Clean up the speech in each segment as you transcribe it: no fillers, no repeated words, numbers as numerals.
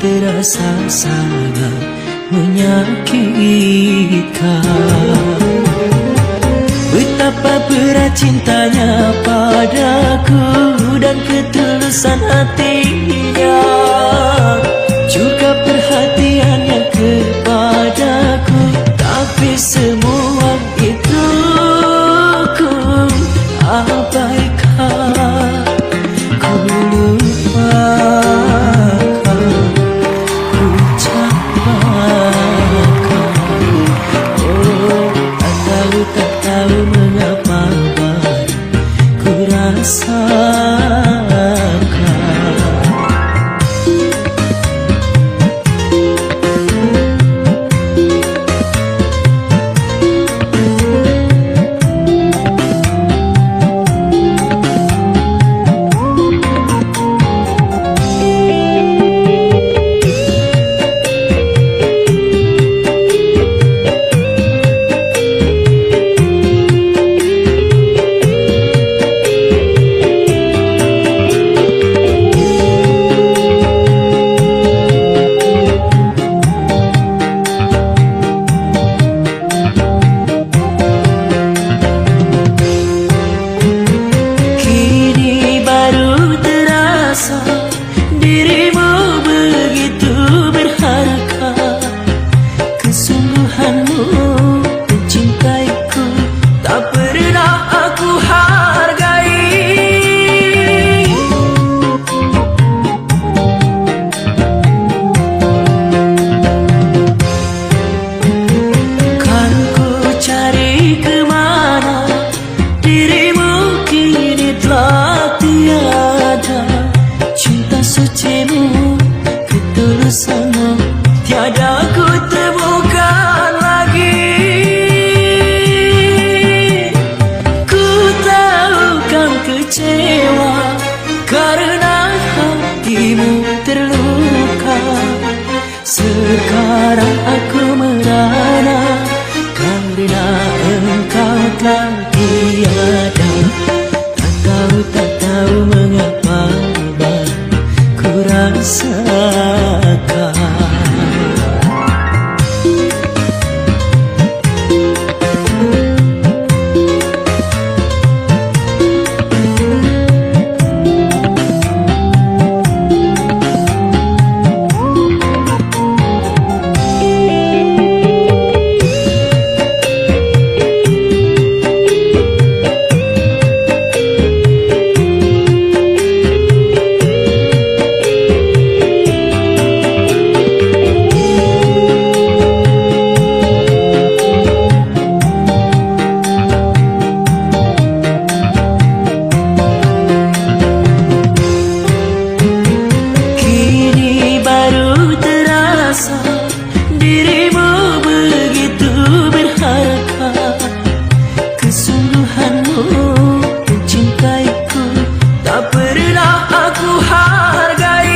terasa sangat menyakitkan. Betapa berat cintanya padaku dan ketulusan hatinya, juga perhatiannya kepadaku. Tapi semua itu ku abaikan, ku lupakan, ku capakan. Oh, tak tahu mengapa baru ku rasakan. Dirimu begitu berharga, kesungguhanmu mencintaiku tak pernah aku hargai. Kan ku cari kemana, dirimu kini telah tiada. Cinta sucimu, ketulusanmu tiada ku temukan lagi. Ku tahu kau kecewa karena hatimu terluka. Sekarang aku merana karena engkau telah tiada. Tak tahu mengapa ku rasakan. Dirimu begitu berharga, kesungguhanmu mencintaiku tak pernah aku hargai.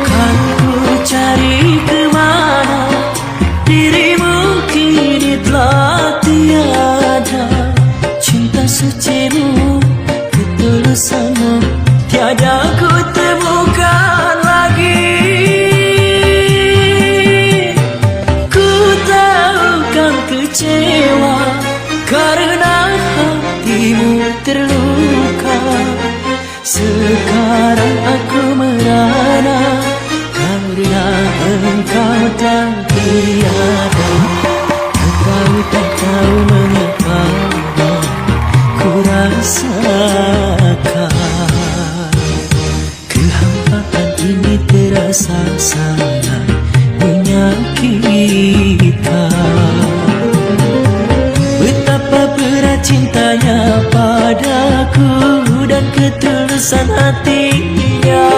Kan ku cari kemana, dirimu kini telah tiada. Cinta sucimu, ketulusanmu tiada ku temukan lagi. Ku tahu kau kecewa karena hatimu terluka. Sekarang aku merana karena engkau telah tiada. Tak tahu mengapa ku rasakan. Kehampaan ini terasa sangat menyakitkan. Betapa berat cintanya padaku dan ketulusan hatinya,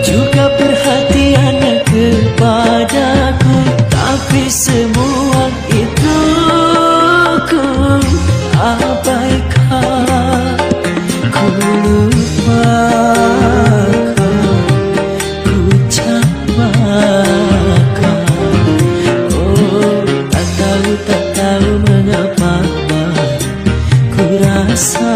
juga perhatiannya kepadaku. Tapi semua itu ku abaikan, ku lupakan, ku capakan. Oh, tak tahu mengapa dapat baru ku rasa